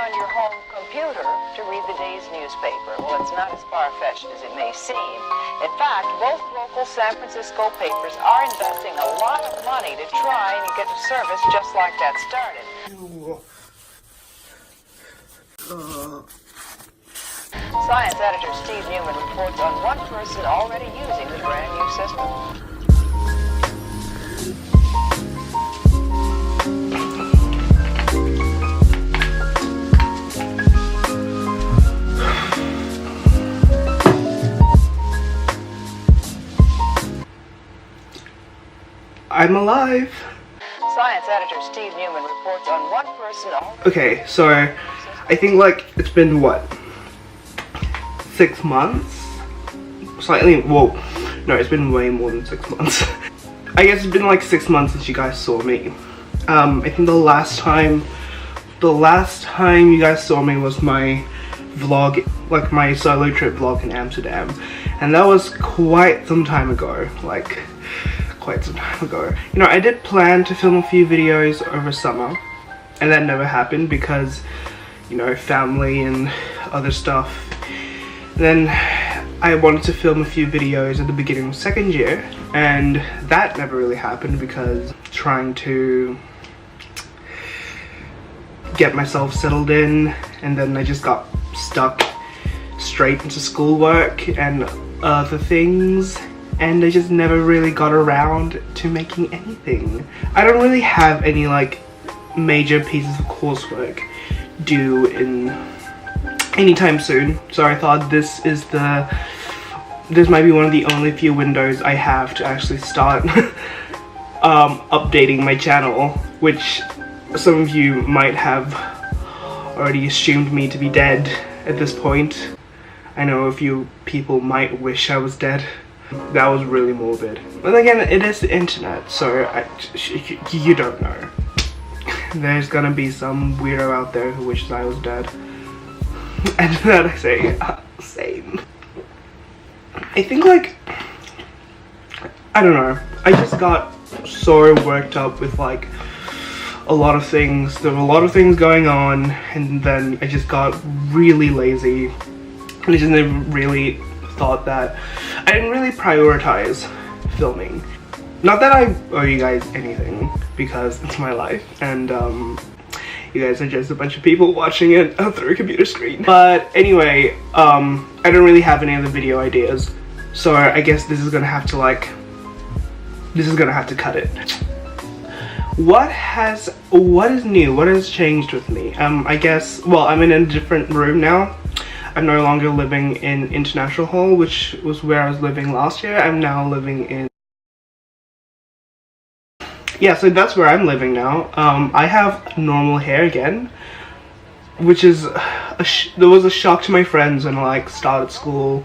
on your home computer to read the day's newspaper. Well, it's not as far-fetched as it may seem. In fact, both local San Francisco papers are investing a lot of money to try and get a service just like that started. Science editor Steve Newman reports on one person already using the brand new system. I'm alive. Science editor Steve Newman reports on one person already. Okay, so I think like it's been what? 6 months? Slightly, well, no, it's been way more than 6 months. I guess it's been like 6 months since you guys saw me. I think the last time you guys saw me was my vlog, like my solo trip vlog in Amsterdam. And that was quite some time ago, like quite some time ago. You know, I did plan to film a few videos over summer, and that never happened because, you know, family and other stuff. Then I wanted to film a few videos at the beginning of second year, and that never really happened because trying to get myself settled in, and then I just got stuck straight into schoolwork and other things, and I just never really got around to making anything. I don't really have any like major pieces of coursework due in anytime soon, so I thought this might be one of the only few windows I have to actually start updating my channel, which some of you might have already assumed me to be dead at this point. I know a few people might wish I was dead. That was really morbid. But again, it is the internet, so you don't know. There's gonna be some weirdo out there who wishes I was dead. And that I say, same. I think like, I don't know, I just got so worked up with like a lot of things. There were a lot of things going on, and then I just got really lazy. And I just never really thought that, I didn't really prioritize filming. Not that I owe you guys anything, because it's my life, and you guys are just a bunch of people watching it through a computer screen. But anyway, I don't really have any other video ideas, so I guess this is gonna have to cut it. What is new? What has changed with me? I guess, well, I'm in a different room now. I'm no longer living in International Hall, which was where I was living last year. I'm now living in... Yeah, so that's where I'm living now. I have normal hair again, which is there was a shock to my friends when I like started school,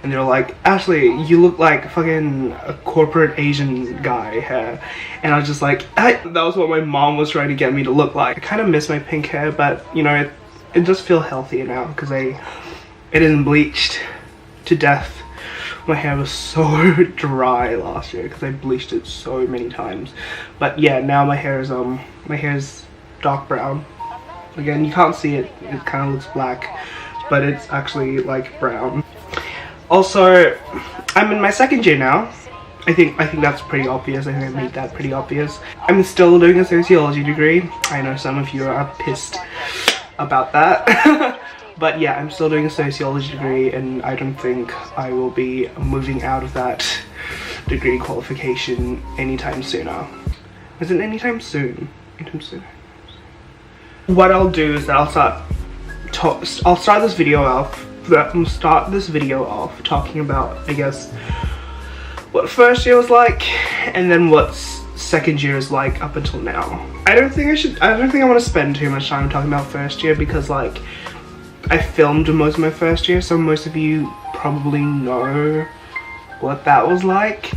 and they were like, Ashley, you look like fucking a corporate Asian guy hair. And I was just like, that was what my mom was trying to get me to look like. I kind of miss my pink hair, but you know, it does feel healthier now because it isn't bleached to death. My hair was so dry last year because I bleached it so many times. But yeah, now my hair is dark brown. Again, you can't see it, it kind of looks black, but it's actually like brown. Also, I'm in my second year now. I think that's pretty obvious. I think I made that pretty obvious. I'm still doing a sociology degree. I know some of you are pissed about that. But yeah, I'm still doing a sociology degree, and I don't think I will be moving out of that degree qualification anytime sooner. Is it anytime soon? Anytime soon. What I'll do is that I'll start this video off talking about, I guess, what first year was like, and then what second year is like up until now. I don't think I want to spend too much time talking about first year because like I filmed most of my first year, so most of you probably know what that was like.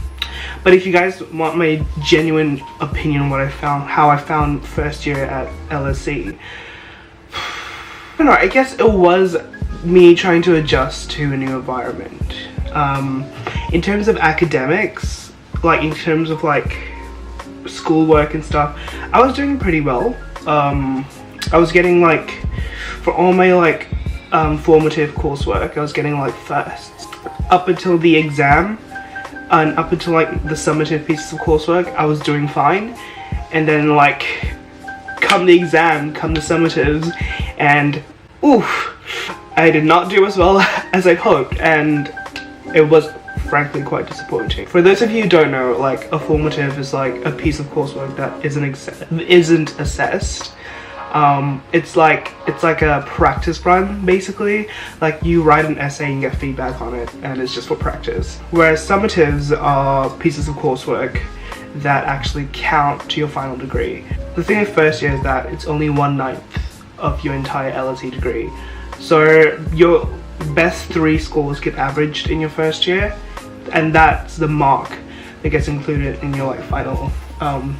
But if you guys want my genuine opinion on what I found, how I found first year at LSE, I don't know, I guess it was me trying to adjust to a new environment. In terms of academics, like in terms of like schoolwork and stuff, I was doing pretty well. I was getting like for all my like formative coursework, I was getting like firsts up until the exam, and up until like the summative pieces of coursework I was doing fine, and then like come the exam, come the summatives, and oof, I did not do as well as I'd hoped, and it was frankly quite disappointing. For those of you who don't know, like a formative is like a piece of coursework that isn't assessed. It's like a practice run basically. Like you write an essay and get feedback on it, and it's just for practice. Whereas summatives are pieces of coursework that actually count to your final degree. The thing with first year is that it's only 1/9 of your entire LSE degree. So your best 3 scores get averaged in your first year, and that's the mark that gets included in your like final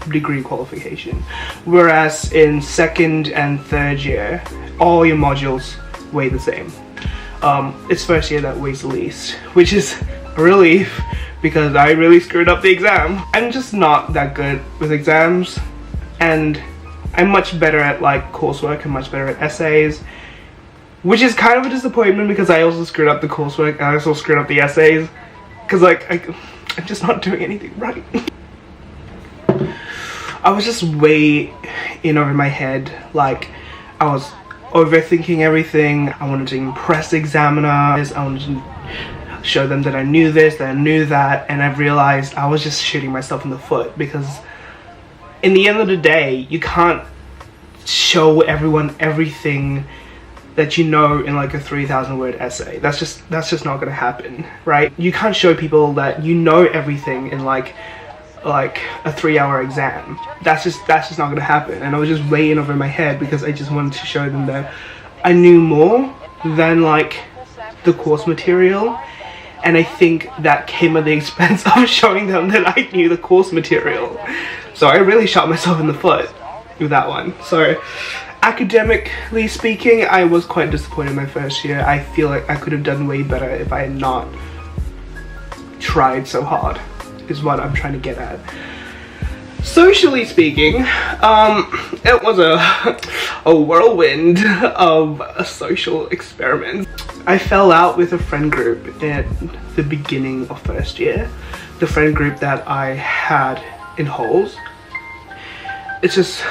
degree qualification. Whereas in second and third year, all your modules weigh the same. It's first year that weighs the least, which is a relief because I really screwed up the exam. I'm just not that good with exams, and I'm much better at like coursework and much better at essays, which is kind of a disappointment because I also screwed up the coursework and I also screwed up the essays because like I'm just not doing anything right. I was just way in over my head. Like I was overthinking everything. I wanted to impress the examiners. I wanted to show them that I knew this, that I knew that, and I realized I was just shooting myself in the foot because in the end of the day, you can't show everyone everything that you know in like a 3,000 word essay. That's just not gonna happen, right? You can't show people that you know everything in like a 3-hour exam. That's just not gonna happen. And I was just way in over my head because I just wanted to show them that I knew more than like the course material, and I think that came at the expense of showing them that I knew the course material. So I really shot myself in the foot with that one. So academically speaking, I was quite disappointed in my first year. I feel like I could have done way better if I had not tried so hard, is what I'm trying to get at. Socially speaking, it was a whirlwind of a social experiment. I fell out with a friend group at the beginning of first year. The friend group that I had in halls. It's just,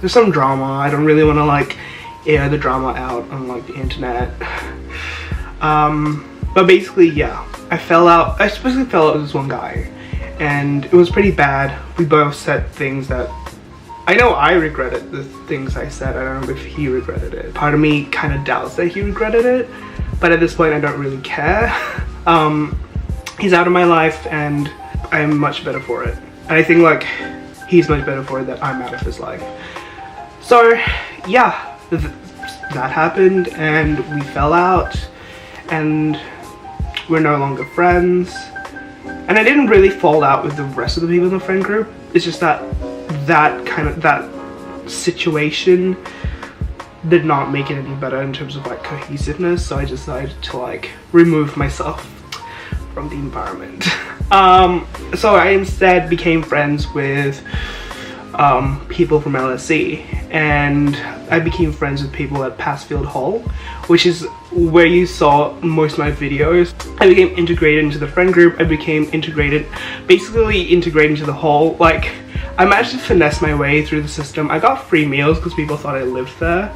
there's some drama. I don't really want to like air the drama out on like the internet. But basically, yeah, I specifically fell out with this one guy, and it was pretty bad. We both said things that I know I regretted the things I said. I don't know if he regretted it. Part of me kind of doubts that he regretted it, but at this point I don't really care. He's out of my life and I'm much better for it. And I think like he's much better for it that I'm out of his life. So yeah, that happened and we fell out and we're no longer friends. And I didn't really fall out with the rest of the people in the friend group. It's just that that situation did not make it any better in terms of like cohesiveness. So I decided to like remove myself from the environment. So I instead became friends with people from LSE, and I became friends with people at Passfield Hall, which is where you saw most of my videos. I became integrated into the friend group. I became basically integrated into the hall. Like, I managed to finesse my way through the system. I got free meals because people thought I lived there.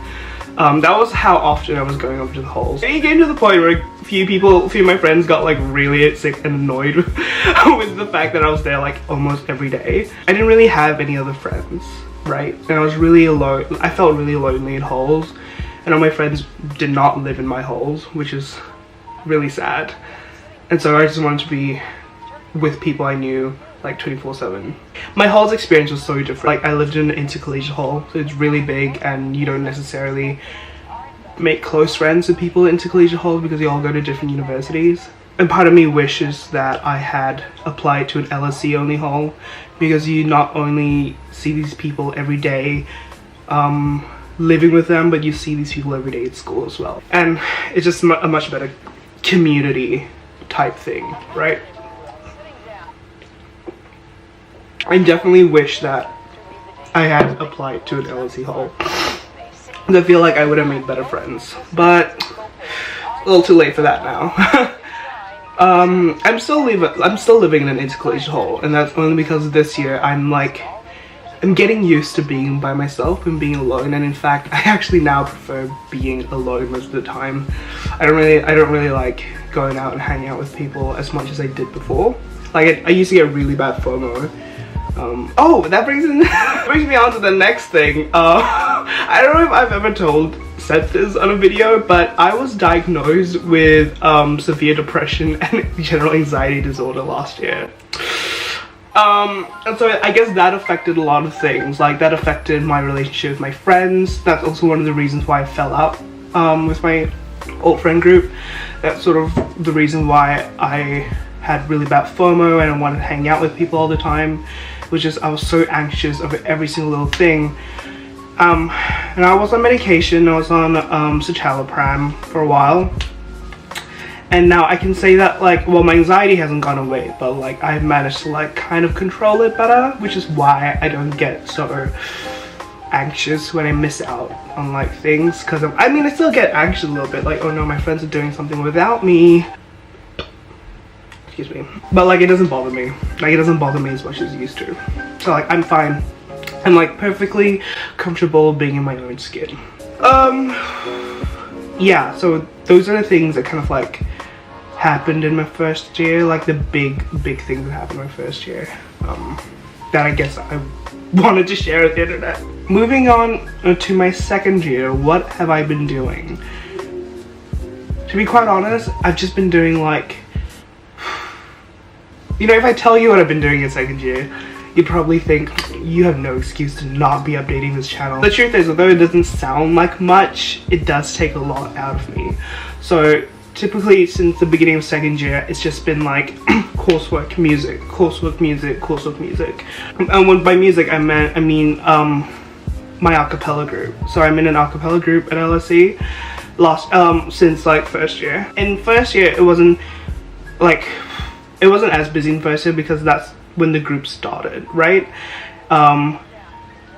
That was how often I was going over to the halls. It came to the point where a few of my friends got like really sick and annoyed with the fact that I was there like almost every day. I didn't really have any other friends, right? And I was really alone. I felt really lonely in halls, and all my friends did not live in my halls, which is really sad. And so I just wanted to be with people I knew like 24/7. My hall's experience was so different. Like, I lived in an intercollegiate hall, so it's really big and you don't necessarily make close friends with people in intercollegiate halls because you all go to different universities. And part of me wishes that I had applied to an LSE only hall, because you not only see these people every day living with them, but you see these people every day at school as well. And it's just a much better community type thing, right? I definitely wish that I had applied to an LSE hall. I feel like I would have made better friends, but a little too late for that now. I'm still living in an intercollegiate hall, and that's only because this year I'm getting used to being by myself and being alone, and in fact I actually now prefer being alone most of the time. I don't really like going out and hanging out with people as much as I did before. Like I used to get really bad FOMO. Oh, that brings me on to the next thing. I don't know if I've ever said this on a video, but I was diagnosed with severe depression and general anxiety disorder last year. And so I guess that affected a lot of things. Like that affected my relationship with my friends. That's also one of the reasons why I fell out with my old friend group. That's sort of the reason why I had really bad FOMO and I wanted to hang out with people all the time. Which is I was so anxious over every single little thing. And I was on medication. I was on citalopram for a while. And now I can say that well, my anxiety hasn't gone away, but I've managed to kind of control it better, which is why I don't get so anxious when I miss out on things. Because I mean, I still get anxious a little bit, oh no, my friends are doing something without me. Excuse me. But it doesn't bother me. It doesn't bother me as much as it used to. So I'm fine. I'm perfectly comfortable being in my own skin. Yeah, so those are the things that kind of happened in my first year, the big things that happened in my first year, that I guess I wanted to share with the internet. Moving on to my second year, what have I been doing? To be quite honest, I've just been doing you know, if I tell you what I've been doing in second year, you'd probably think you have no excuse to not be updating this channel. The truth is, although it doesn't sound like much, it does take a lot out of me. So typically since the beginning of second year, it's just been coursework, music, coursework, music, coursework, music. And by music I mean my a cappella group. So I'm in an a cappella group at LSE since first year. In first year it wasn't as busy in first year because that's when the group started, right?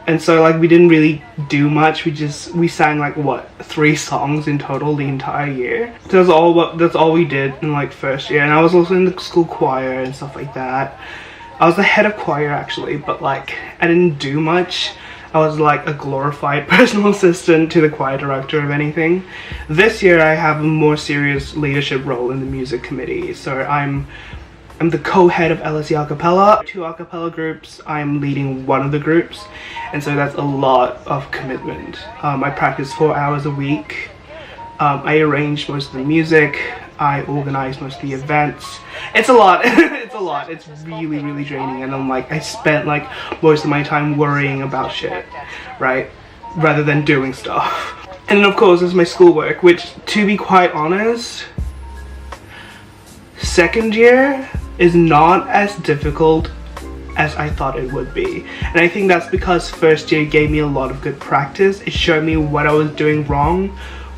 And so we didn't really do much. We sang what, 3 songs in total the entire year. So that's all we did in first year. And I was also in the school choir and stuff like that. I was the head of choir actually, but I didn't do much. I was a glorified personal assistant to the choir director, if anything. This year I have a more serious leadership role in the music committee. So I'm the co-head of LSE a cappella. 2 a cappella groups, I'm leading one of the groups, and so that's a lot of commitment. I practice 4 hours a week. I arrange most of the music. I organize most of the events. It's a lot. It's a lot. It's really draining, and I spent most of my time worrying about shit, right? Rather than doing stuff. And then of course there's my schoolwork, which, to be quite honest, second year is not as difficult as I thought it would be. And I think that's because first year gave me a lot of good practice. It showed me what I was doing wrong,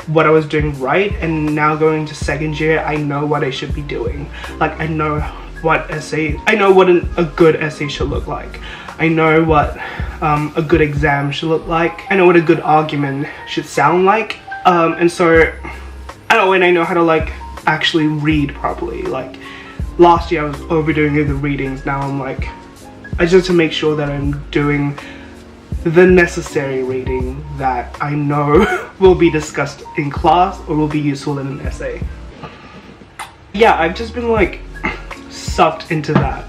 what I was doing right, and now going to second year, I know what I should be doing. I know what a good essay should look like. I know what a good exam should look like. I know what a good argument should sound like. And so I know how to actually read properly. Last year I was overdoing the readings. Now I'm I just have to make sure that I'm doing the necessary reading that I know will be discussed in class or will be useful in an essay. Yeah, I've just been sucked into that.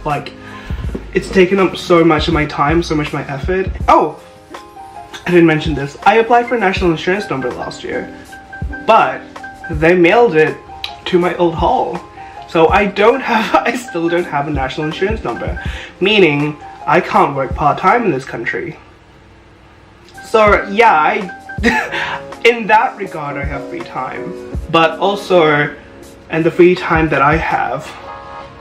It's taken up so much of my time, so much of my effort. Oh, I didn't mention this. I applied for a national insurance number last year, but they mailed it to my old hall. So I still don't have a national insurance number, meaning I can't work part-time in this country. So yeah, in that regard I have free time, but also, and the free time that I have,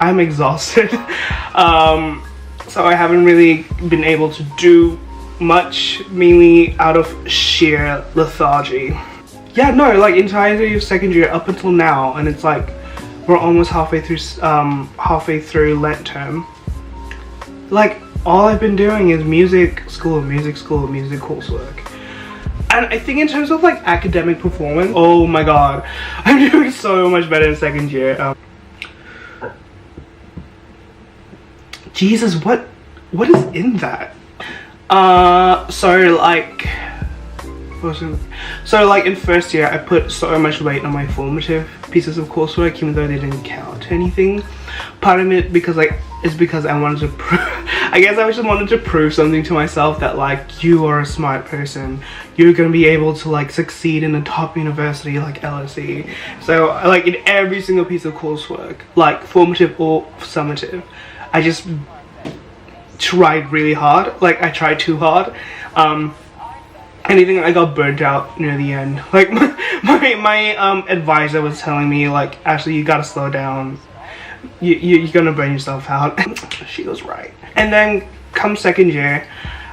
I'm exhausted. So I haven't really been able to do much, mainly out of sheer lethargy. Yeah, no, entirety of second year up until now, and it's we're almost halfway through Lent term. All I've been doing is music school, music coursework. And I think in terms of like academic performance, oh my god, I'm doing so much better in second year. Jesus, what is in that? So like in first year I put so much weight on my formative pieces of coursework, even though they didn't count anything. Part of it because I wanted to I guess I just wanted to prove something to myself, that like, you are a smart person, you're gonna be able to like succeed in a top university like LSE. So like in every single piece of coursework, like formative or summative, I just tried really hard. Like I tried too hard. Anything, I got burnt out near the end. Like my advisor was telling me like, Ashley, you gotta slow down. You're gonna burn yourself out. She was right. And then come second year,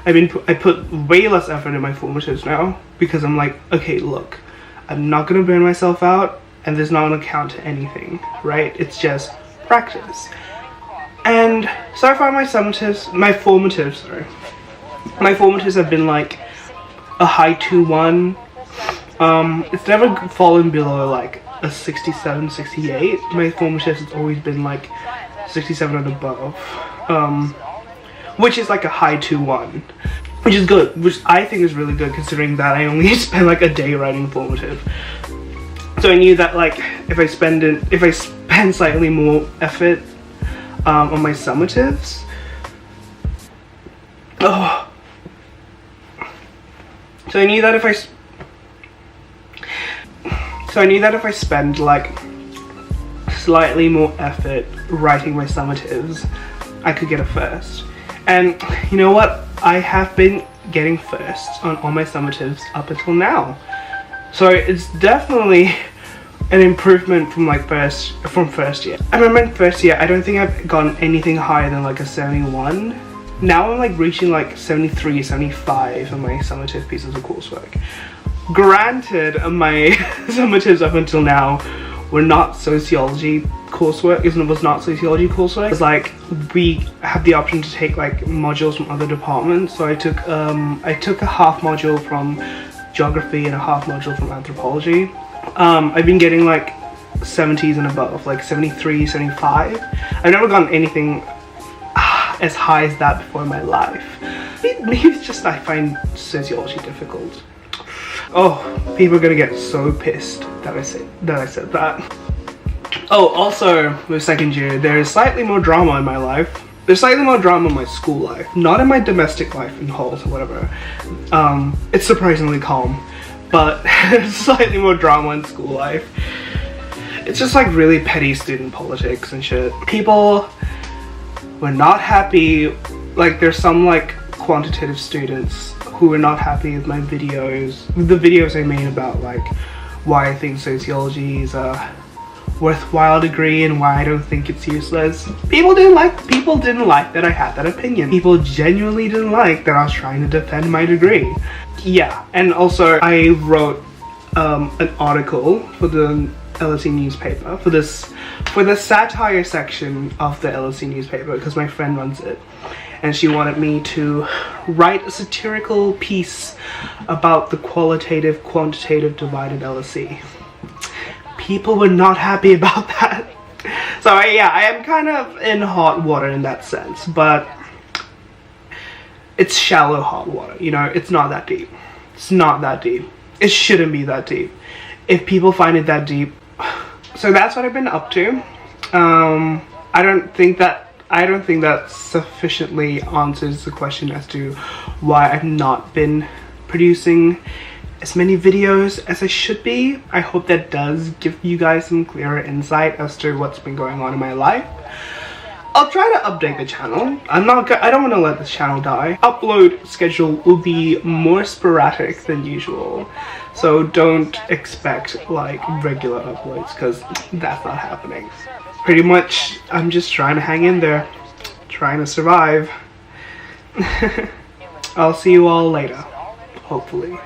I put way less effort in my formatives now, because I'm like, okay, look, I'm not gonna burn myself out, and there's not gonna count to anything, right? It's just practice. And so far my formatives have been like a high 2-1. It's never fallen below like a 67, 68. My formatives has always been like 67 and above, which is like a high 2-1, which is good, which I think is really good considering that I only spent like a day writing formative. So I knew that like if I spend slightly more effort on my summatives, So I knew that if I spend like slightly more effort writing my summatives, I could get a first. And you know what? I have been getting firsts on all my summatives up until now. So it's definitely an improvement from like first year. I remember in first year, I don't think I've gotten anything higher than like a 71. Now I'm like reaching like 73, 75 on my summative pieces of coursework. Granted, my summatives up until now were not sociology coursework. It was not sociology coursework. It's like we have the option to take like modules from other departments. So I took a half module from geography and a half module from anthropology. I've been getting like 70s and above, like 73, 75. I've never gotten anything as high as that before in my life. Maybe it's just I find sociology difficult. Oh, people are gonna get so pissed that I said that. Oh, also with second year, there is slightly more drama in my life. There's slightly more drama in my school life, not in my domestic life in halls or whatever. It's surprisingly calm, but there's slightly more drama in school life. It's just like really petty student politics and shit. People were not happy. Like there's some like quantitative students who were not happy with my videos, the videos I made about like why I think sociology is a worthwhile degree and why I don't think it's useless. People didn't like that I had that opinion. People genuinely didn't like that I was trying to defend my degree. Yeah, and also I wrote an article for the LSE newspaper, for the satire section of the LSE newspaper, because my friend runs it, and she wanted me to write a satirical piece about the qualitative-quantitative divide in LSE. People were not happy about that. So I am kind of in hot water in that sense, but it's shallow hot water, you know, it's not that deep. It's not that deep. It shouldn't be that deep. If people find it that deep. So that's what I've been up to. I don't think that sufficiently answers the question as to why I've not been producing as many videos as I should be. I hope that does give you guys some clearer insight as to what's been going on in my life. I'll try to update the channel. I don't want to let this channel die. Upload schedule will be more sporadic than usual, so don't expect like regular uploads, because that's not happening. Pretty much I'm just trying to hang in there, trying to survive. I'll see you all later, hopefully.